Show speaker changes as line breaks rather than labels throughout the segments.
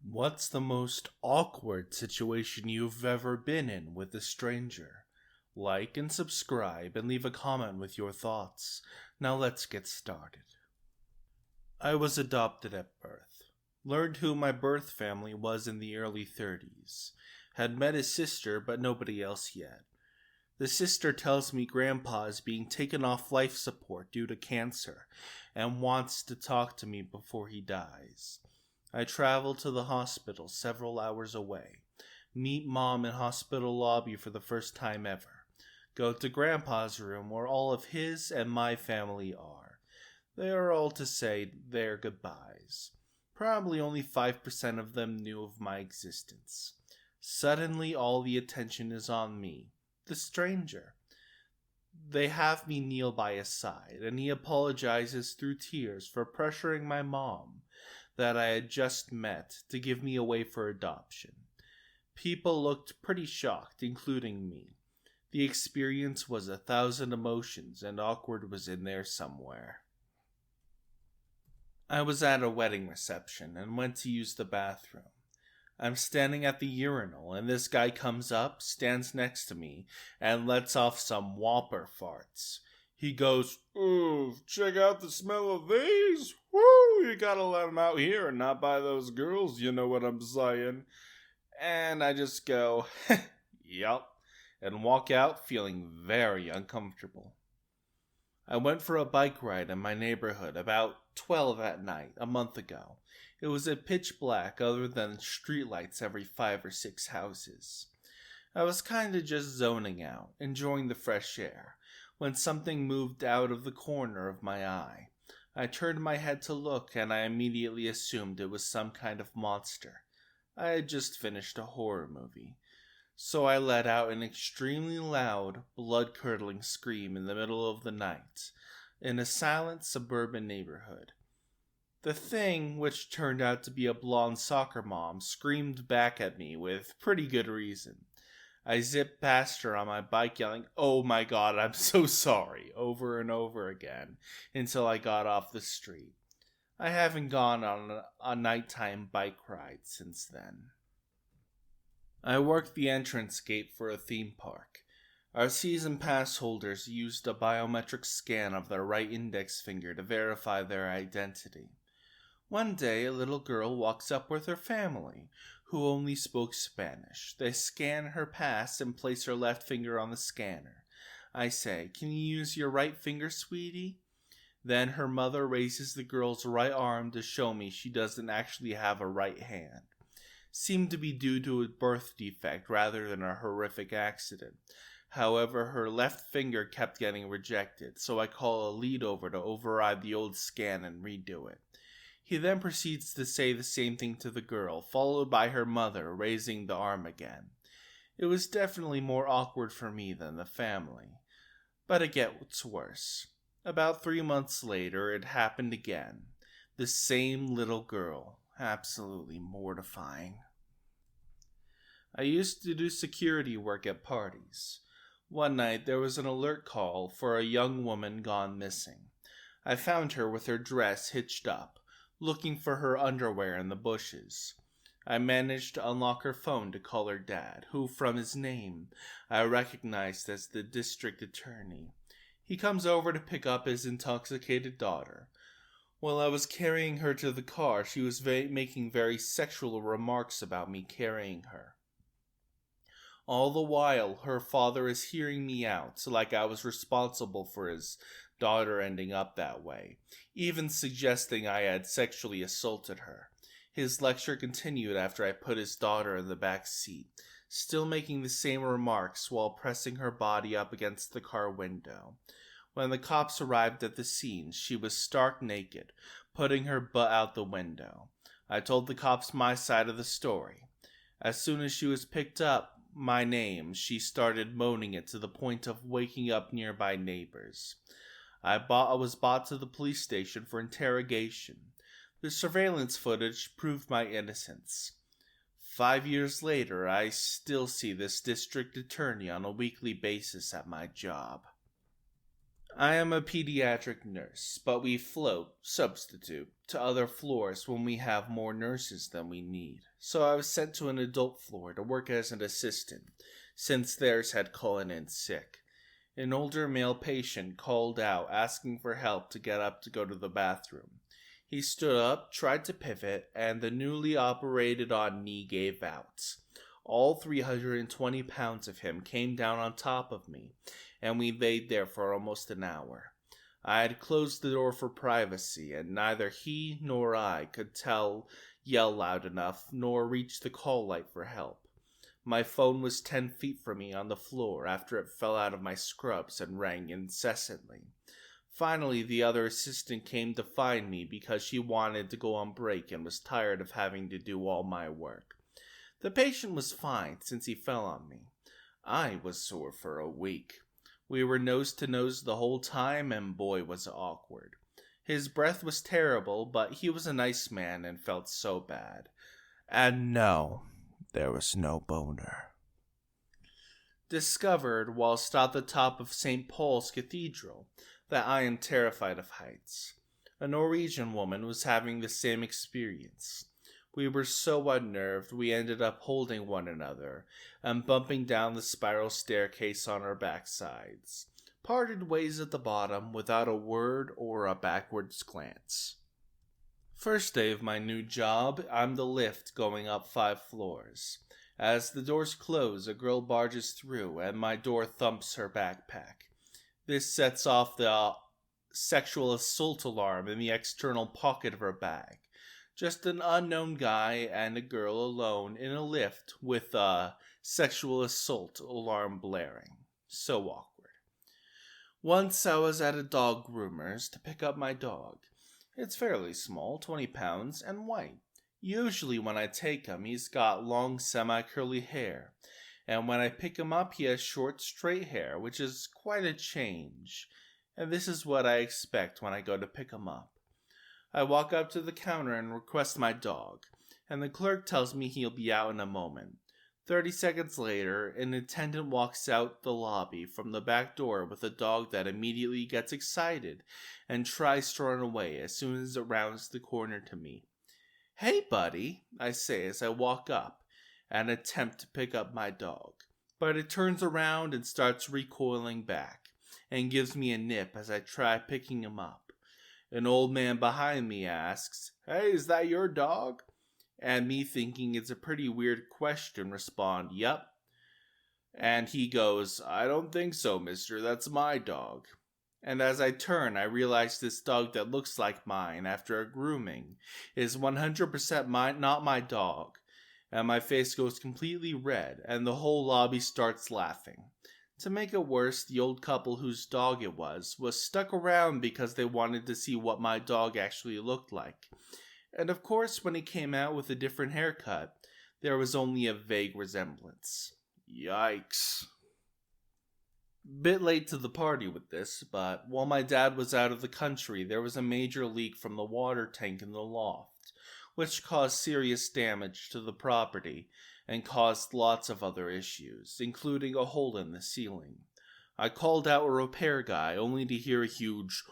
What's the most awkward situation you've ever been in with a stranger? Like and subscribe and leave a comment with your thoughts. Now let's get started. I was adopted at birth. Learned who my birth family was in the early 30s. Had met his sister, but nobody else yet. The sister tells me Grandpa is being taken off life support due to cancer and wants to talk to me before he dies. I travel to the hospital several hours away. Meet Mom in hospital lobby for the first time ever. Go to Grandpa's room where all of his and my family are. They are all to say their goodbyes. Probably only 5% of them knew of my existence. Suddenly all the attention is on me, the stranger. They have me kneel by his side, and he apologizes through tears for pressuring my mom, that I had just met, to give me away for adoption. People looked pretty shocked, including me. The experience was 1,000 emotions, and awkward was in there somewhere. I was at a wedding reception and went to use the bathroom. I'm standing at the urinal, and this guy comes up, stands next to me, and lets off some whopper farts. He goes, "Ooh, check out the smell of these. Woo, you gotta let them out here and not by those girls, you know what I'm saying." And I just go, "Yup," and walk out feeling very uncomfortable. I went for a bike ride in my neighborhood about 12 at night a month ago. It was a pitch black other than streetlights every 5 or 6 houses. I was kinda just zoning out, enjoying the fresh air, when something moved out of the corner of my eye. I turned my head to look, and I immediately assumed it was some kind of monster. I had just finished a horror movie. So I let out an extremely loud, blood-curdling scream in the middle of the night, in a silent suburban neighborhood. The thing, which turned out to be a blonde soccer mom, screamed back at me with pretty good reason. I zipped past her on my bike yelling, "Oh my god, I'm so sorry," over and over again, until I got off the street. I haven't gone on a nighttime bike ride since then. I worked the entrance gate for a theme park. Our season pass holders used a biometric scan of their right index finger to verify their identity. One day, a little girl walks up with her family, who only spoke Spanish. They scan her pass and place her left finger on the scanner. I say, "Can you use your right finger, sweetie?" Then her mother raises the girl's right arm to show me she doesn't actually have a right hand. Seemed to be due to a birth defect rather than a horrific accident. However, her left finger kept getting rejected, so I call a lead over to override the old scan and redo it. He then proceeds to say the same thing to the girl, followed by her mother raising the arm again. It was definitely more awkward for me than the family. But it gets worse. About 3 months later, it happened again. The same little girl. Absolutely mortifying. I used to do security work at parties. One night there was an alert call for a young woman gone missing. I found her with her dress hitched up, looking for her underwear in the bushes. I managed to unlock her phone to call her dad, who, from his name, I recognized as the district attorney. He comes over to pick up his intoxicated daughter. While I was carrying her to the car, she was making very sexual remarks about me carrying her. All the while, her father is hearing me out, like I was responsible for his daughter ending up that way, even suggesting I had sexually assaulted her. His lecture continued after I put his daughter in the back seat, still making the same remarks while pressing her body up against the car window. When the cops arrived at the scene, she was stark naked, putting her butt out the window. I told the cops my side of the story. As soon as she was picked up, my name, she started moaning it to the point of waking up nearby neighbors. I was brought to the police station for interrogation. The surveillance footage proved my innocence. 5 years later, I still see this district attorney on a weekly basis at my job. I am a pediatric nurse, but we float, substitute, to other floors when we have more nurses than we need. So I was sent to an adult floor to work as an assistant, since theirs had callen in sick. An older male patient called out asking for help to get up to go to the bathroom. He stood up, tried to pivot, and the newly operated on knee gave out. All 320 pounds of him came down on top of me, and we laid there for almost an hour. I had closed the door for privacy, and neither he nor I could yell loud enough, nor reach the call light for help. My phone was 10 feet from me on the floor after it fell out of my scrubs and rang incessantly. Finally, the other assistant came to find me because she wanted to go on break and was tired of having to do all my work. The patient was fine since he fell on me. I was sore for a week. We were nose to nose the whole time, and boy was it awkward. His breath was terrible, but he was a nice man and felt so bad. And no, there was no boner. Discovered whilst at the top of St. Paul's Cathedral that I am terrified of heights. A Norwegian woman was having the same experience. We were so unnerved we ended up holding one another and bumping down the spiral staircase on our backsides. Parted ways at the bottom without a word or a backwards glance. First day of my new job, I'm the lift going up 5 floors. As the doors close, a girl barges through and my door thumps her backpack. This sets off the sexual assault alarm in the external pocket of her bag. Just an unknown guy and a girl alone in a lift with a sexual assault alarm blaring. So awkward. Once I was at a dog groomer's to pick up my dog. It's fairly small, 20 pounds, and white. Usually when I take him, he's got long semi-curly hair. And when I pick him up, he has short, straight hair, which is quite a change. And this is what I expect when I go to pick him up. I walk up to the counter and request my dog, and the clerk tells me he'll be out in a moment. 30 seconds later, an attendant walks out the lobby from the back door with a dog that immediately gets excited and tries to run away as soon as it rounds the corner to me. "Hey, buddy," I say as I walk up and attempt to pick up my dog, but it turns around and starts recoiling back and gives me a nip as I try picking him up. An old man behind me asks, "Hey, is that your dog?" And me thinking it's a pretty weird question, respond, "Yep." And he goes, "I don't think so, mister, that's my dog." And as I turn, I realize this dog that looks like mine after a grooming is 100% not my dog. And my face goes completely red, and the whole lobby starts laughing. To make it worse, the old couple whose dog it was stuck around because they wanted to see what my dog actually looked like. And of course, when he came out with a different haircut, there was only a vague resemblance. Yikes. Bit late to the party with this, but while my dad was out of the country, there was a major leak from the water tank in the loft, which caused serious damage to the property and caused lots of other issues, including a hole in the ceiling. I called out a repair guy only to hear a huge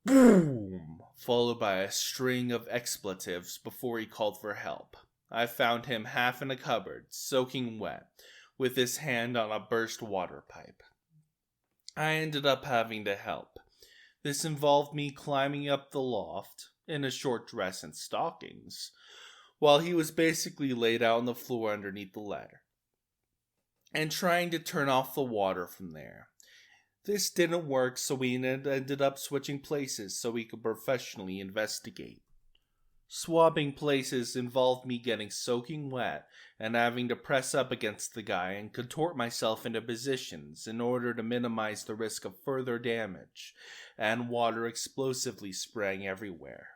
boom, followed by a string of expletives before he called for help. I found him half in a cupboard, soaking wet, with his hand on a burst water pipe. I ended up having to help. This involved me climbing up the loft, in a short dress and stockings, while he was basically laid out on the floor underneath the ladder, and trying to turn off the water from there. This didn't work, so we ended up switching places so we could professionally investigate. Swapping places involved me getting soaking wet and having to press up against the guy and contort myself into positions in order to minimize the risk of further damage and water explosively spraying everywhere.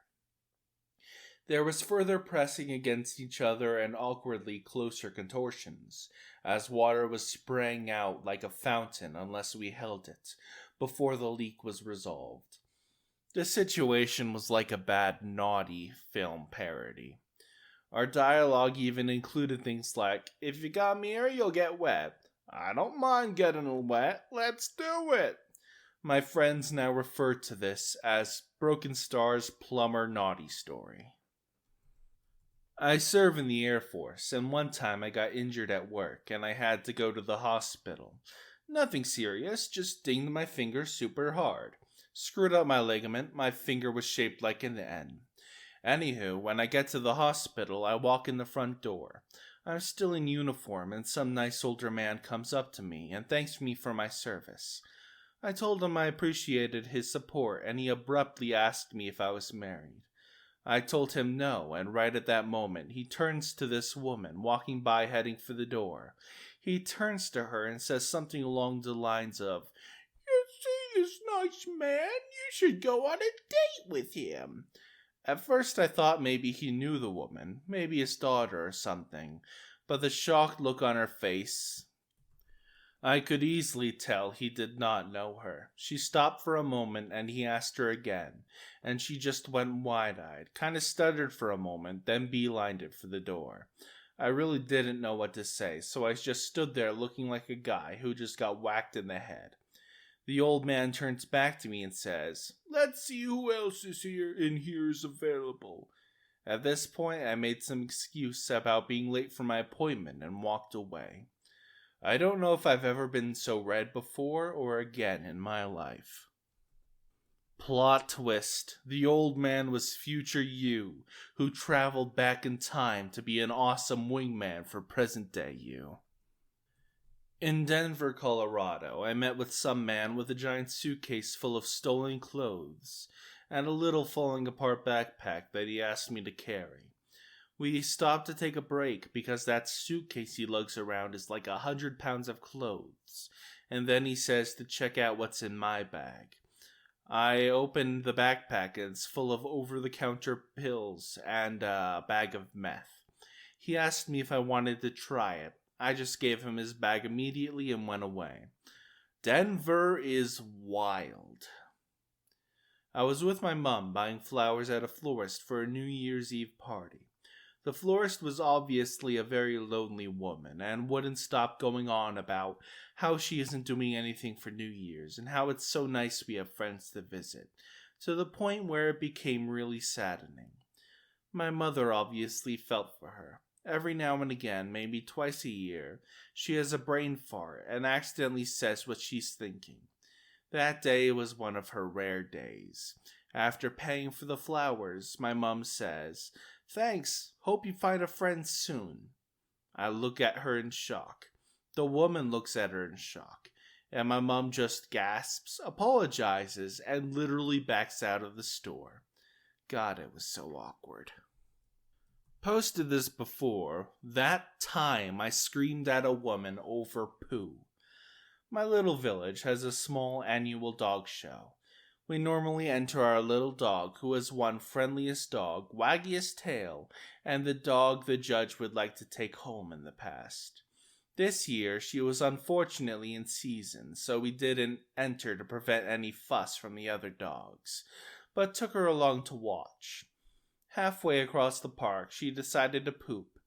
There was further pressing against each other and awkwardly closer contortions, as water was spraying out like a fountain unless we held it, before the leak was resolved. The situation was like a bad, naughty film parody. Our dialogue even included things like, "If you come here, you'll get wet. I don't mind getting wet. Let's do it." My friends now refer to this as Broken Star's plumber naughty story. I serve in the Air Force, and one time I got injured at work and I had to go to the hospital. Nothing serious, just dinged my finger super hard. Screwed up my ligament, my finger was shaped like an N. Anywho, when I get to the hospital, I walk in the front door. I'm still in uniform, and some nice older man comes up to me and thanks me for my service. I told him I appreciated his support, and he abruptly asked me if I was married. I told him no, and right at that moment, he turns to this woman walking by heading for the door. He turns to her and says something along the lines of, "You see this nice man? You should go on a date with him." At first I thought maybe he knew the woman, maybe his daughter or something, but the shocked look on her face, I could easily tell he did not know her. She stopped for a moment and he asked her again, and she just went wide-eyed, kind of stuttered for a moment, then beelined it for the door. I really didn't know what to say, so I just stood there looking like a guy who just got whacked in the head. The old man turns back to me and says, "Let's see who else is available." At this point, I made some excuse about being late for my appointment and walked away. I don't know if I've ever been so red before or again in my life. Plot twist. The old man was future you, who traveled back in time to be an awesome wingman for present day you. In Denver, Colorado, I met with some man with a giant suitcase full of stolen clothes and a little falling apart backpack that he asked me to carry. We stopped to take a break because that suitcase he lugs around is like 100 pounds of clothes, and then he says to check out what's in my bag. I opened the backpack and it's full of over-the-counter pills and a bag of meth. He asked me if I wanted to try it. I just gave him his bag immediately and went away. Denver is wild. I was with my mom buying flowers at a florist for a New Year's Eve party. The florist was obviously a very lonely woman and wouldn't stop going on about how she isn't doing anything for New Year's and how it's so nice we have friends to visit, to the point where it became really saddening. My mother obviously felt for her. Every now and again, maybe twice a year, she has a brain fart and accidentally says what she's thinking. That day was one of her rare days. After paying for the flowers, my mom says, "Thanks, hope you find a friend soon." I look at her in shock. The woman looks at her in shock. And my mom just gasps, apologizes, and literally backs out of the store. God, it was so awkward. Posted this before. That time I screamed at a woman over poo. My little village has a small annual dog show. We normally enter our little dog, who has won friendliest dog, waggiest tail, and the dog the judge would like to take home in the past. This year, she was unfortunately in season, so we didn't enter to prevent any fuss from the other dogs, but took her along to watch. Halfway across the park, she decided to poop,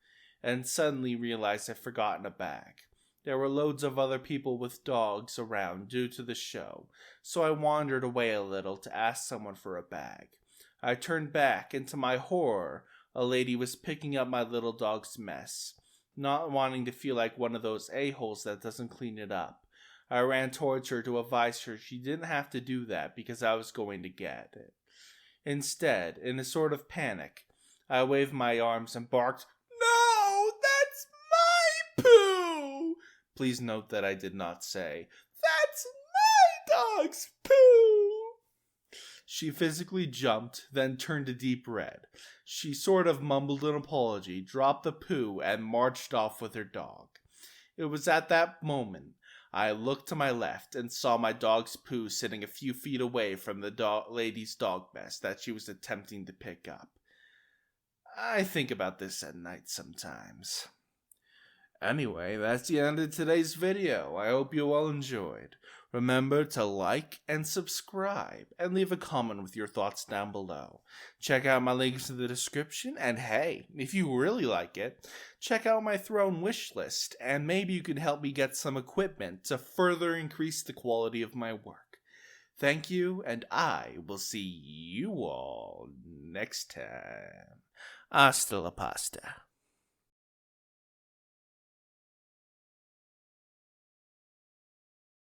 and suddenly realized I'd forgotten a bag. There were loads of other people with dogs around due to the show, so I wandered away a little to ask someone for a bag. I turned back, and to my horror, a lady was picking up my little dog's mess. Not wanting to feel like one of those a-holes that doesn't clean it up, I ran towards her to advise her she didn't have to do that because I was going to get it. Instead, in a sort of panic, I waved my arms and barked, "No, that's my poo!" Please note that I did not say, "That's my dog's poo!" She physically jumped, then turned a deep red. She sort of mumbled an apology, dropped the poo, and marched off with her dog. It was at that moment I looked to my left and saw my dog's poo sitting a few feet away from the lady's dog mess that she was attempting to pick up. I think about this at night sometimes. Anyway, that's the end of today's video. I hope you all enjoyed. Remember to like and subscribe, and leave a comment with your thoughts down below. Check out my links in the description, and hey, if you really like it, check out my throne wish list, and maybe you can help me get some equipment to further increase the quality of my work. Thank you, and I will see you all next time. Hasta la pasta.